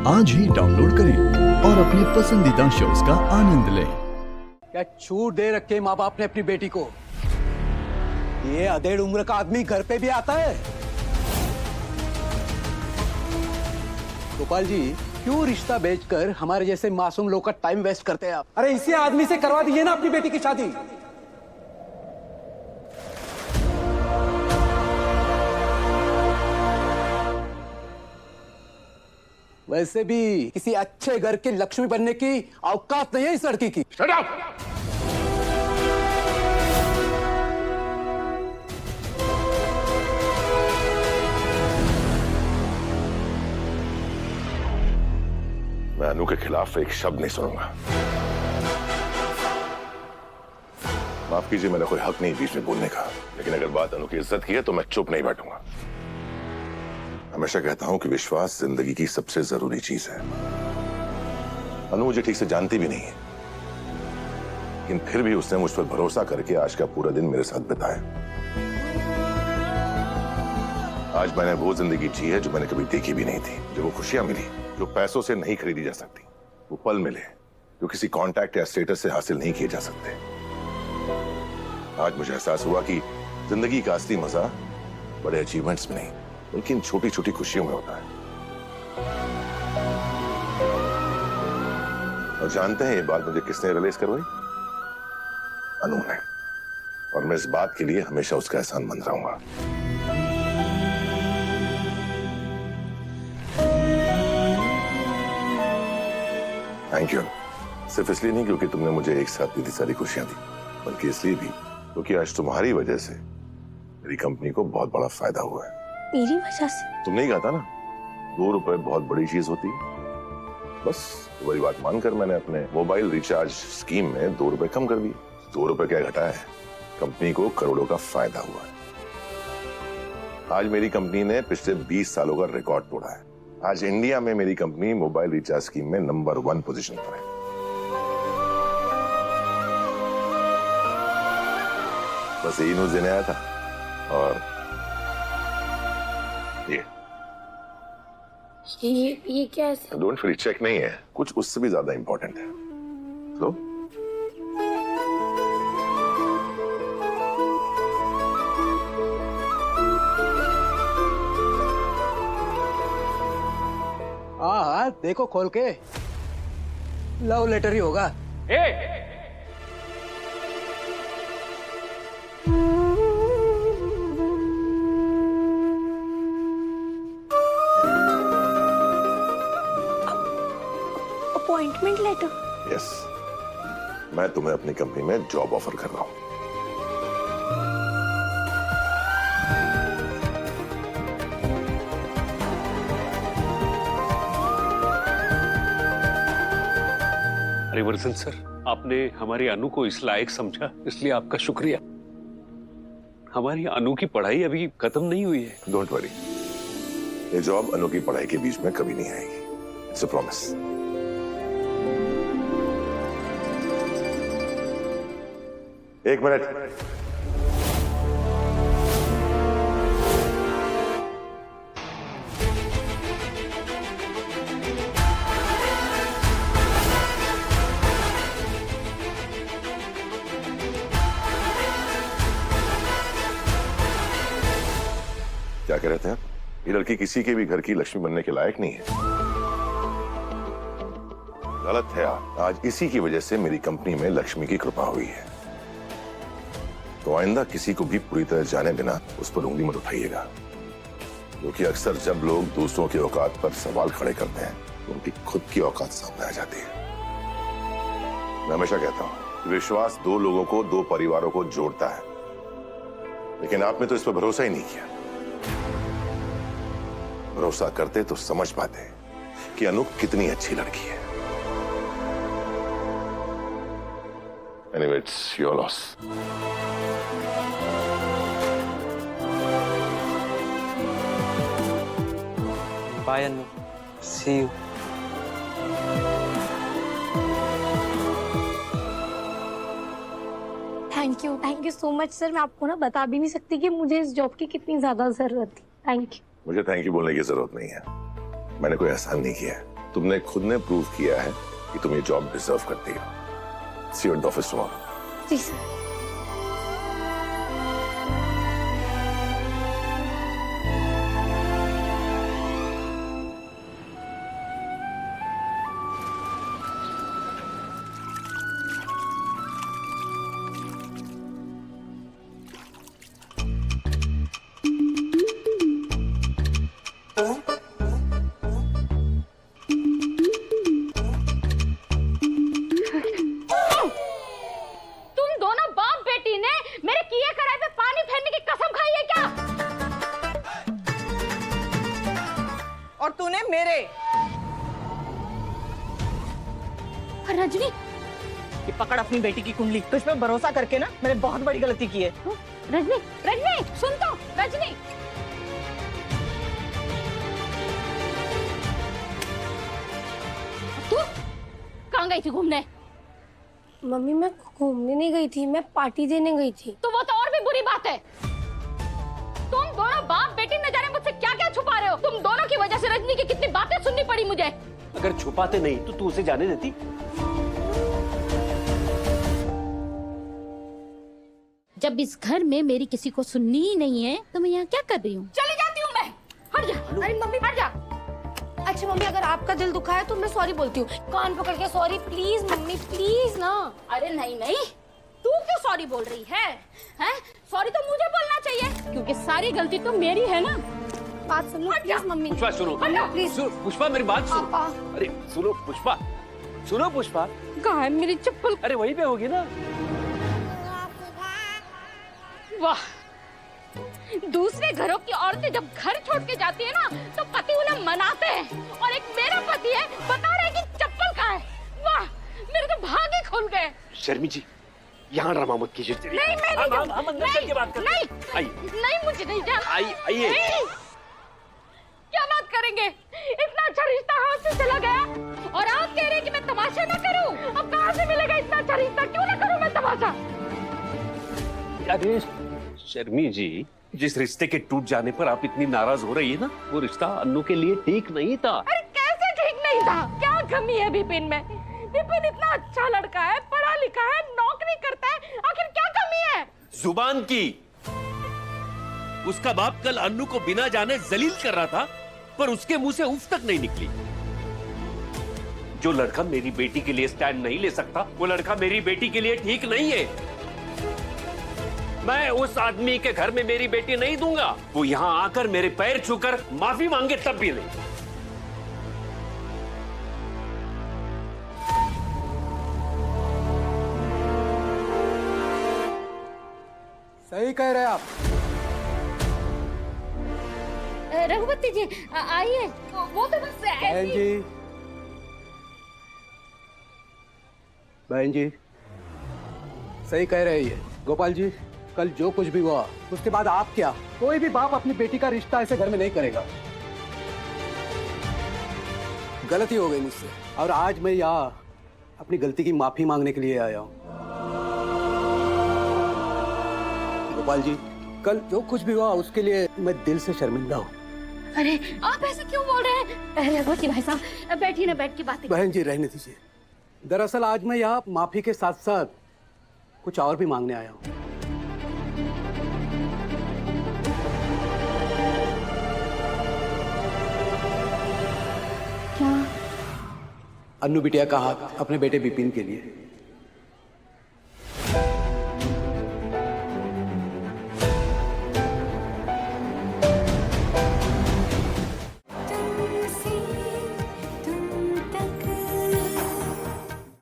आज ही डाउनलोड करें और अपने पसंदीदा शोज का आनंद लें। क्या छूट दे रखे माँ बाप ने अपनी बेटी को? ये अधेड़ उम्र का आदमी घर पे भी आता है? गोपाल जी, क्यों रिश्ता बेचकर हमारे जैसे मासूम लोग का टाइम वेस्ट करते हैं आप? अरे इसी आदमी से करवा दीजिए ना अपनी बेटी की शादी। वैसे भी किसी अच्छे घर की लक्ष्मी बनने की औकात नहीं है इस लड़की की। Shut up! मैं अनु के खिलाफ एक शब्द नहीं सुनूंगा। माफ कीजिए, मेरा कोई हक नहीं बीच में बोलने का, लेकिन अगर बात अनु की इज्जत की है तो मैं चुप नहीं बैठूंगा। हमेशा कहता हूं कि विश्वास जिंदगी की सबसे जरूरी चीज है। अनु मुझे ठीक से जानती भी नहीं है, लेकिन फिर भी उसने मुझ पर भरोसा करके आज का पूरा दिन मेरे साथ बिताया। आज मैंने वो जिंदगी जी है जो मैंने कभी देखी भी नहीं थी, जो वो खुशियां मिली जो पैसों से नहीं खरीदी जा सकती, वो पल मिले जो किसी कांटेक्ट या स्टेटस से हासिल नहीं किए जा सकते। आज मुझे एहसास हुआ कि जिंदगी का असली मजा बड़े अचीवमेंट्स में नहीं, बल्कि इन छोटी छोटी खुशियों में होता है। और जानते हैं ये बात मुझे किसने रियलाइज करवाई? अनु ने। और मैं इस बात के लिए हमेशा उसका एहसानमंद रहूंगा। Thank you. सिर्फ इसलिए नहीं क्योंकि तुमने मुझे एक साथ इतनी सारी खुशियां दी, बल्कि इसलिए भी क्योंकि आज तुम्हारी वजह से मेरी कंपनी को बहुत बड़ा फायदा हुआ है। मेरी वजह से? तुमने ही कहा था ना, 2 रुपए बहुत बड़ी चीज होती है। बस वही बात मानकर मैंने अपने मोबाइल रिचार्ज स्कीम में 2 रुपए कम कर दिए। 2 रुपए क्या घटा है, कंपनी को करोड़ों का फायदा हुआ है। आज मेरी कंपनी ने पिछले 20 सालों का रिकॉर्ड तोड़ा है। आज इंडिया में मेरी कंपनी मोबाइल रिचार्ज स्कीम में नंबर 1 पोजीशन पर है। बस यही न्यूज देने आया था। और ये क्या है? डोंट फील, चेक नहीं है, कुछ उससे भी ज्यादा इंपॉर्टेंट है। तो हाँ, देखो खोल के, लव लेटर ही होगा। Appointment letter? यस, मैं तुम्हें अपनी कंपनी में जॉब ऑफर कर रहा हूं। हरिवर्धन सर, आपने हमारी अनु को इस लायक समझा, इसलिए आपका शुक्रिया। हमारी अनु की पढ़ाई अभी खत्म नहीं हुई है। डोंट वरी, ये जॉब अनु की पढ़ाई के बीच में कभी नहीं आएगी। It's a promise. एक मिनट। क्या कह रहे थे आप? ये लड़की किसी के भी घर की लक्ष्मी बनने के लायक नहीं है। गलत है आप। आज इसी की वजह से मेरी कंपनी में लक्ष्मी की कृपा हुई है। तो आइंदा किसी को भी पूरी तरह जाने बिना उस पर उंगली मत उठाइएगा, क्योंकि अक्सर जब लोग दूसरों की औकात पर सवाल खड़े करते हैं तो उनकी खुद की औकात सामने आ जाती है। मैं हमेशा कहता हूं कि विश्वास 2 लोगों को, 2 परिवारों को जोड़ता है, लेकिन आपने तो इस पर भरोसा ही नहीं किया। भरोसा करते तो समझ पाते कि अनु कितनी अच्छी लड़की है। Anyway, it's your loss. Bye, Anu. See you. Thank you so much sir. मैं आपको ना बता भी नहीं सकती कि मुझे इस जॉब की कितनी ज्यादा जरूरत थी। Thank you. मुझे थैंक यू बोलने की जरूरत नहीं है, मैंने कोई एहसान नहीं किया है। तुमने खुद ने प्रूव किया है कि तुम ये जॉब डिजर्व करती हो। See you at the office tomorrow. जी सर। तुम दोनों बाप बेटी ने मेरे किए कराए पे पानी फेरने की कसम खाई है क्या? और तूने मेरे। रजनी, ये पकड़ अपनी बेटी की कुंडली। तुझ पे भरोसा करके ना मैंने बहुत बड़ी गलती की है। रजनी, रजनी सुन तो, रजनी। तू कहाँ गई थी घूमने? मम्मी मैं घूमने नहीं गई थी, मैं पार्टी देने गई थी। तो वो तो और भी बुरी बात है। तुम दोनों बाप बेटी न जाने मुझसे क्या क्या छुपा रहे हो। तुम दोनों की वजह से रजनी की कितनी बातें सुननी पड़ी मुझे। अगर छुपाते नहीं तो तू उसे जाने देती? जब इस घर में मेरी किसी को सुननी ही नहीं है तो मैं यहाँ क्या कर रही हूँ? चली जाती हूँ मैं। हट जा। अरे मम्मी हट जा। अच्छा मम्मी, अगर आपका दिल दुखा है तो मैं सॉरी बोलती हूँ। कान पकड़ के सॉरी प्लीज मम्मी, प्लीज ना। अरे नहीं नहीं, तू क्यों सॉरी बोल रही है? हैं? सॉरी तो मुझे बोलना चाहिए क्योंकि सारी गलती तो मेरी है ना। बात सुन लो प्लीज मम्मी। पुष्पा सुनो, प्लीज। सुनो पुष्पा, मेरी बात सुनो। पापा। अरे सुनो पुष्पा, सुनो पुष्पा। कहाँ है मेरी चप्पल? अरे वहीं पे होगी ना। वाह, दूसरे घरों की औरतें जब घर छोड़ के जाती है ना तो पति उन्हें मनाते हैं, और एक मेरा पति है बता रहा है कि चप्पल कहाँ है। वाह, मेरे तो भाग ही खुल गए। शर्मी जी, यहाँ ड्रामा मत कीजिए। नहीं मैं नहीं हम अंदर चल के बात करते हैं। नहीं आइए। नहीं, मुझे नहीं जाना। आइए। नहीं। क्या बात करेंगे? इतना अच्छा रिश्ता हाथ से चला गया और आप कह रहे हैं कि मैं तमाशा ना करूं? अब कहाँ से मिलेगा इतना अच्छा रिश्ता? क्यों ना करूं मैं तमाशा? अरे शर्मी जी, जिस रिश्ते के टूट जाने पर आप इतनी नाराज हो रही है ना, वो रिश्ता अन्नू के लिए ठीक नहीं था। अरे कैसे ठीक नहीं था? क्या कमी है विपिन में? विपिन इतना अच्छा लड़का है, पढ़ा लिखा है, नौकरी करता है, आखिर क्या कमी है? जुबान की। उसका बाप कल अन्नू को बिना जाने जलील कर रहा था, पर उसके मुंह से उफ तक नहीं निकली। जो लड़का मेरी बेटी के लिए स्टैंड नहीं ले सकता, वो लड़का मेरी बेटी के लिए ठीक नहीं है। मैं उस आदमी के घर में मेरी बेटी नहीं दूंगा। वो यहां आकर मेरे पैर छूकर माफी मांगे तब भी नहीं। सही कह रहे आप। रघुपति जी आइए। वो तो बस बहन जी, बहन जी सही कह रहे हैं। गोपाल जी, कल जो कुछ भी हुआ उसके बाद आप क्या, कोई भी बाप अपनी बेटी का रिश्ता ऐसे घर में नहीं करेगा। गलती हो गई मुझसे और आज मैं यहाँ अपनी गलती की माफी मांगने के लिए आया हूँ। गोपाल जी, कल जो कुछ भी हुआ उसके लिए मैं दिल से शर्मिंदा हूँ। अरे आप ऐसे क्यों बोल रहे हैं? रघुपति भाई साहब बैठिए ना, बैठ के बातें। बहन जी रहने दीजिए। दरअसल आज मैं यहाँ माफी के साथ साथ कुछ और भी मांगने आया हूँ। क्या? अन्नू बिटिया का हाथ अपने बेटे विपिन के लिए।